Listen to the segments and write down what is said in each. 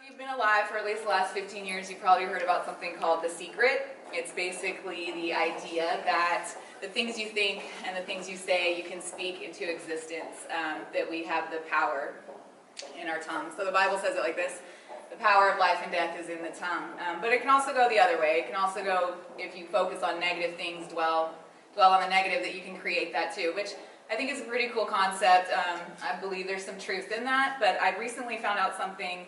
If you've been alive for at least the last 15 years, you've probably heard about something called The Secret. It's basically the idea that the things you think and the things you say, you can speak into existence, that we have the power in our tongue. So the Bible says it like this: the power of life and death is in the tongue. But it can also go the other way. It can also go, if you focus on negative things, dwell on the negative, that you can create that too, which I think is a pretty cool concept. I believe there's some truth in that, but I recently found out something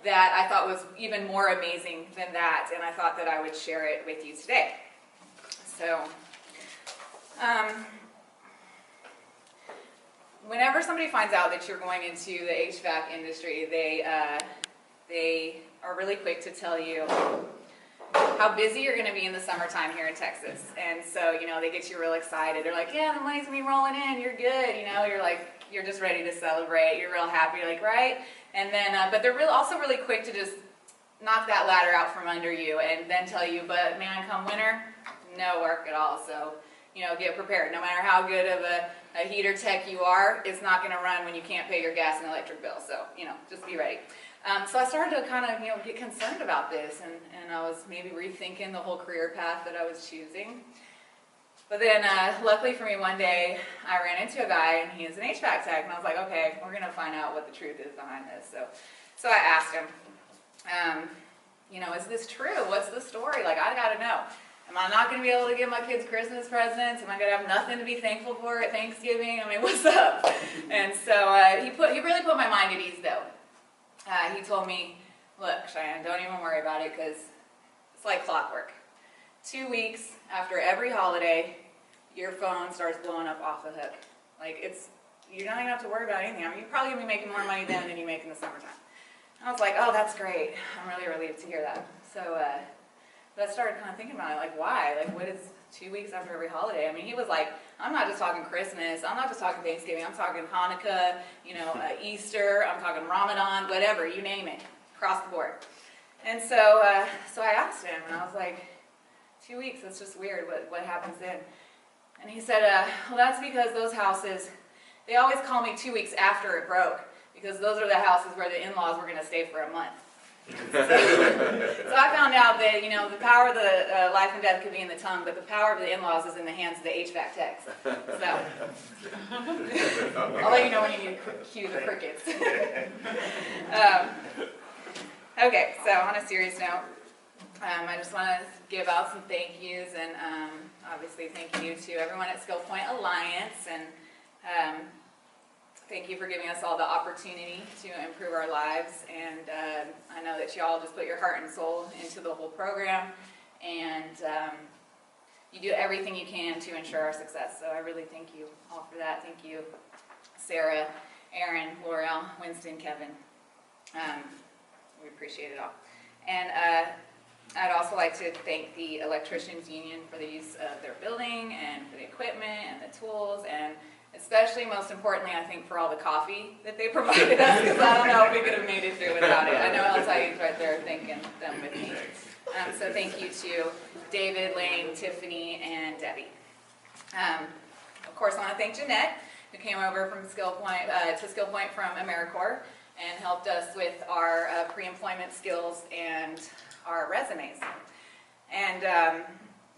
that I thought was even more amazing than that, and I thought that I would share it with you today. So, whenever somebody finds out that you're going into the HVAC industry, they are really quick to tell you how busy you're going to be in the summertime here in Texas. And so, you know, they get you real excited. They're like, yeah, the money's going to be rolling in. You're good. You know, you're just ready to celebrate. You're real happy. You're like, right? And then, but they're also really quick to just knock that ladder out from under you and then tell you, but man, come winter, no work at all. So, you know, get prepared. No matter how good of a heater tech you are, it's not going to run when you can't pay your gas and electric bill. So, you know, just be ready. So I started to kind of, you know, get concerned about this, and I was maybe rethinking the whole career path that I was choosing. But then, luckily for me, one day I ran into a guy, and he is an HVAC tech, and I was like, okay, we're going to find out what the truth is behind this. So I asked him, you know, is this true? What's the story? Like, I got to know. Am I not going to be able to give my kids Christmas presents? Am I going to have nothing to be thankful for at Thanksgiving? I mean, what's up? And so he really put my mind at ease, though. He told me, look, Cheyenne, don't even worry about it, because it's like clockwork. 2 weeks after every holiday, your phone starts blowing up off the hook. Like, you're not even have to worry about anything. I mean, you're probably going to be making more money then than you make in the summertime. I was like, oh, that's great. I'm really relieved to hear that. So I started kind of thinking about it, like, why? Like, what is 2 weeks after every holiday? I mean, he was like, I'm not just talking Christmas, I'm not just talking Thanksgiving, I'm talking Hanukkah, you know, Easter, I'm talking Ramadan, whatever, you name it, across the board. And so I asked him, and I was like, 2 weeks, that's just weird, what happens then? And he said, well, that's because those houses, they always call me 2 weeks after it broke, because those are the houses where the in-laws were going to stay for a month. So I found out that, you know, the power of the life and death could be in the tongue, but the power of the in-laws is in the hands of the HVAC techs. So I'll let you know when you need to cue the crickets. Okay, so on a serious note, I just want to give out some thank yous, and obviously thank you to everyone at Skillpoint Alliance, and thank you for giving us all the opportunity to improve our lives. And I know that you all just put your heart and soul into the whole program, and you do everything you can to ensure our success. So I really thank you all for that. Thank you, Sarah, Aaron, L'Oreal, Winston, Kevin. We appreciate it all. And I'd also like to thank the Electricians Union for the use of their building and for the equipment and the tools, and especially, most importantly, I think, for all the coffee that they provided us, because I don't know if we could have made it through without it. I know Altai's right there thanking them with me. So thank you to David, Lane, Tiffany, and Debbie. Of course, I want to thank Jeanette, who came over from Skillpoint to Skillpoint from AmeriCorps and helped us with our pre-employment skills and our resumes. And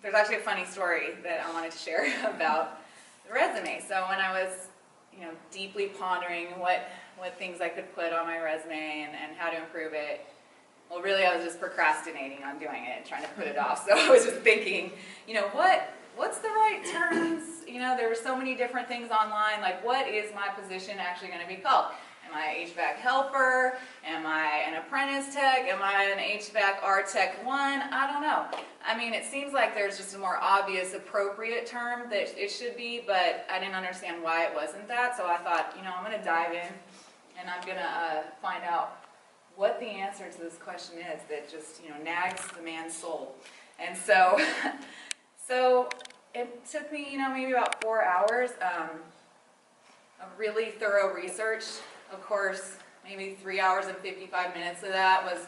there's actually a funny story that I wanted to share about the resume. So when I was, you know, deeply pondering what things I could put on my resume and how to improve it, well, really I was just procrastinating on doing it and trying to put it off. So I was just thinking, you know, what's the right terms? You know, there were so many different things online. Like, what is my position actually going to be called? Am I an HVAC helper? Am I an apprentice tech? Am I an HVAC R-Tech 1? I don't know. I mean, it seems like there's just a more obvious, appropriate term that it should be, but I didn't understand why it wasn't that. So I thought, you know, I'm going to dive in, and I'm going to find out what the answer to this question is that just, you know, nags the man's soul. And so, so it took me, you know, maybe about 4 hours of really thorough research. Of course, maybe 3 hours and 55 minutes of that was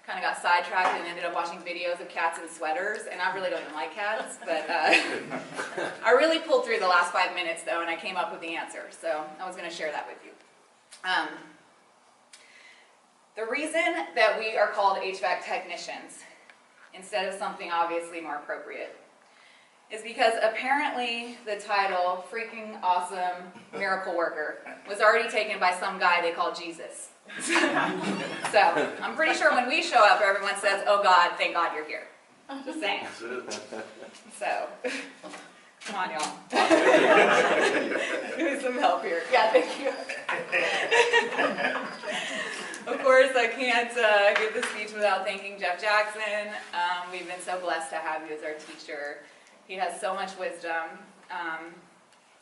kind of got sidetracked and ended up watching videos of cats in sweaters, and I really don't even like cats, but I really pulled through the last 5 minutes, though, and I came up with the answer, so I was going to share that with you. The reason that we are called HVAC technicians instead of something obviously more appropriate is because apparently the title freaking awesome miracle worker was already taken by some guy they call Jesus. So I'm pretty sure when we show up, everyone says, "Oh God, thank God you're here." Just saying. So, come on, y'all. Give me some help here. Yeah, thank you. Of course, I can't give the speech without thanking Jeff Jackson. We've been so blessed to have you as our teacher. He has so much wisdom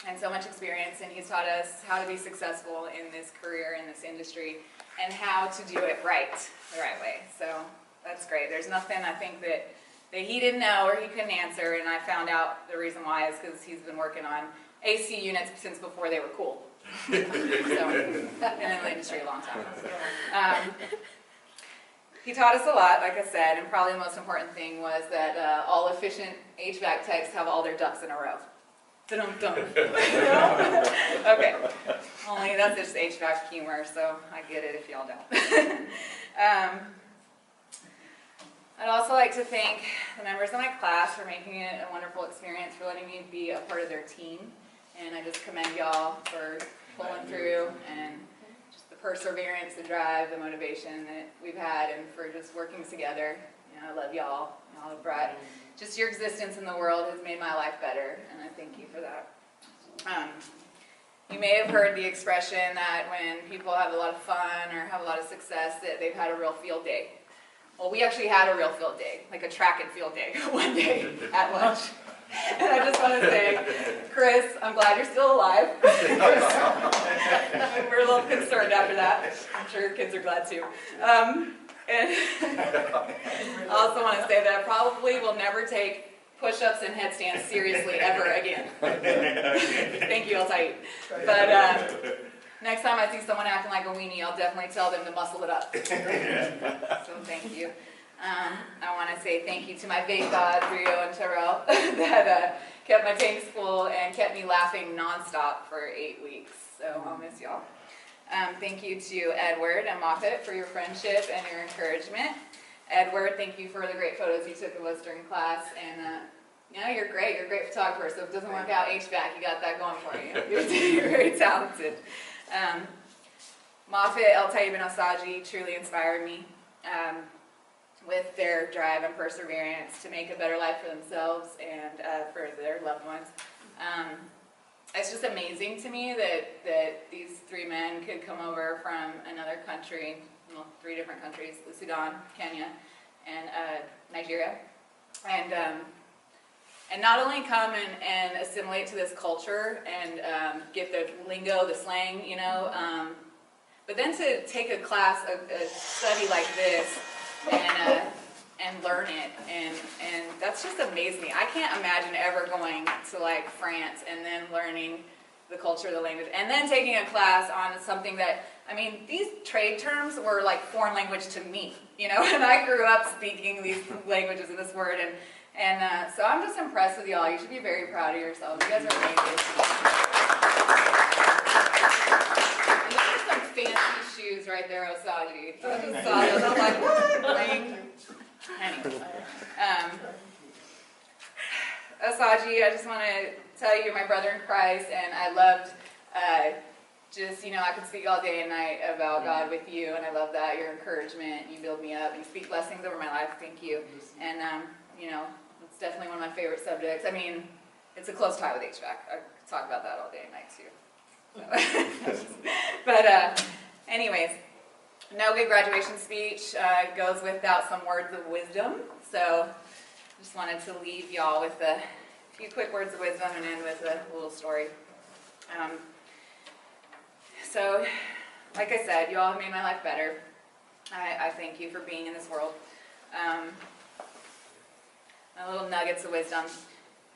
and so much experience, and he's taught us how to be successful in this career, in this industry, and how to do it right, the right way. So that's great. There's nothing I think that he didn't know or he couldn't answer, and I found out the reason why is because he's been working on AC units since before they were cool. So, been in the industry a long time. He taught us a lot, like I said, and probably the most important thing was that all efficient HVAC techs have all their ducks in a row. Dum-dum. Okay. Only that's just HVAC humor, so I get it if y'all don't. I'd also like to thank the members of my class for making it a wonderful experience, for letting me be a part of their team. And I just commend y'all for pulling through and just the perseverance, the drive, the motivation that we've had, and for just working together. You know, I love y'all. Y'all have brought just your existence in the world has made my life better, and I thank you for that. You may have heard the expression that when people have a lot of fun or have a lot of success, that they've had a real field day. Well, we actually had a real field day, like a track and field day, one day at lunch. And I just want to say, Chris, I'm glad you're still alive. We're a little concerned after that. I'm sure your kids are glad too. And I also want to say that I probably will never take push-ups and headstands seriously ever again. Thank you, I'll tell you. But next time I see someone acting like a weenie, I'll definitely tell them to muscle it up. So thank you. I want to say thank you to my vape gods, Rio and Terrell, that kept my tanks full and kept me laughing nonstop for 8 weeks. So I'll miss y'all. Thank you to Edward and Moffat for your friendship and your encouragement. Edward, thank you for the great photos you took of us during class. And you know, you're great. You're a great photographer. So if it doesn't work out HVAC, you got that going for you. You're very talented. Moffat, El Tayyib, and Asaji truly inspired me with their drive and perseverance to make a better life for themselves and for their loved ones. It's just amazing to me that these 3 men could come over from another country, well, 3 different countries, Sudan, Kenya, and Nigeria, and not only come and assimilate to this culture and get the lingo, the slang, you know, but then to take a class, a study like this, and learn it, and that's just amazes me. I can't imagine ever going to like France and then learning the culture, the language, and then taking a class on something that, I mean, these trade terms were like foreign language to me, you know, and I grew up speaking these languages and this word, and so I'm just impressed with y'all. You should be very proud of yourselves. You guys are amazing. And those are some fancy shoes right there, Osaji. I just saw those. I'm like, what? Bling. Anyway, Osaji, I just want to tell you you're my brother in Christ, and I loved just, you know, I could speak all day and night about God with you, and I love that, your encouragement. You build me up, you speak blessings over my life. Thank you. And, you know, it's definitely one of my favorite subjects. I mean, it's a close tie with HVAC. I could talk about that all day and night too. So. But anyways, no good graduation speech goes without some words of wisdom. So just wanted to leave y'all with a few quick words of wisdom and end with a little story. So, like I said, you all have made my life better. I thank you for being in this world. My little nuggets of wisdom.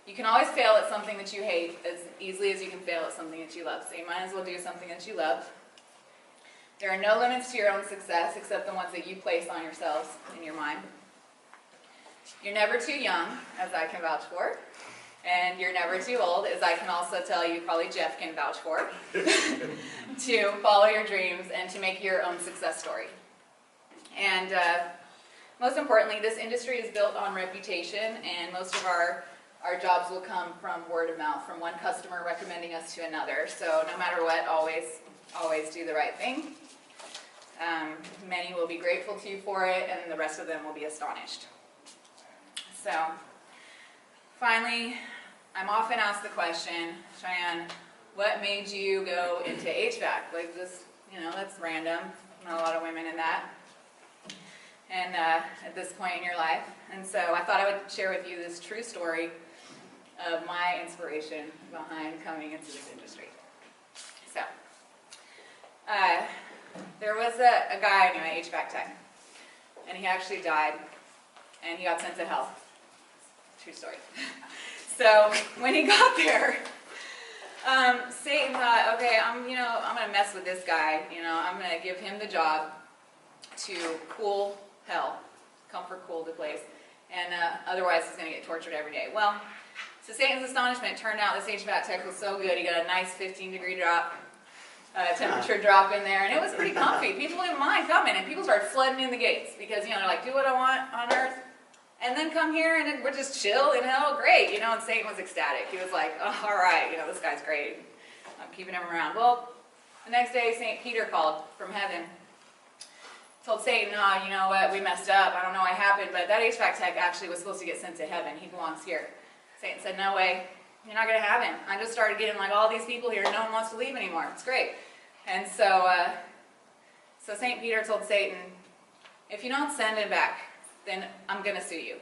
You can always fail at something that you hate as easily as you can fail at something that you love. So you might as well do something that you love. There are no limits to your own success except the ones that you place on yourselves in your mind. You're never too young, as I can vouch for. And you're never too old, as I can also tell you, probably Jeff can vouch for, to follow your dreams and to make your own success story. And most importantly, this industry is built on reputation, and most of our jobs will come from word of mouth, from one customer recommending us to another. So no matter what, always do the right thing. Many will be grateful to you for it, and the rest of them will be astonished. So finally, I'm often asked the question, Cheyenne, what made you go into HVAC? Like this, that's random. Not a lot of women in that. And at this point in your life. And so I thought I would share with you this true story of my inspiration behind coming into this industry. So, there was a guy I knew, an HVAC tech, and he actually died, and he got sent to hell. True story. So when he got there, Satan thought, okay, I'm going to mess with this guy. I'm going to give him the job to cool hell, comfort cool the place, and otherwise he's going to get tortured every day. Well, to Satan's astonishment, it turned out this HVAC tech was so good, he got a nice 15-degree drop, temperature drop in there, and it was pretty comfy. People didn't mind coming, and people started flooding in the gates because, they're like, do what I want on earth, and then come here, and we're just chill in hell, great, and Satan was ecstatic. He was like, oh, all right, this guy's great. I'm keeping him around. Well, the next day, St. Peter called from heaven, told Satan, oh, you know what, we messed up, I don't know what happened, but that HVAC tech actually was supposed to get sent to heaven. He belongs here. Satan said, no way, you're not going to have him. I just started getting like all these people here, no one wants to leave anymore. It's great. And so St. Peter told Satan, if you don't send him back, then I'm going to sue you.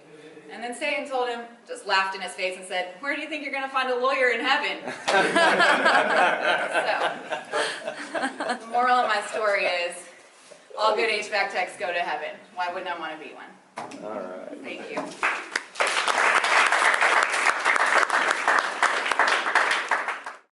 And then Satan told him, just laughed in his face and said, where do you think you're going to find a lawyer in heaven? So, the moral of my story is, all good HVAC techs go to heaven. Why wouldn't I want to be one? All right. Thank you.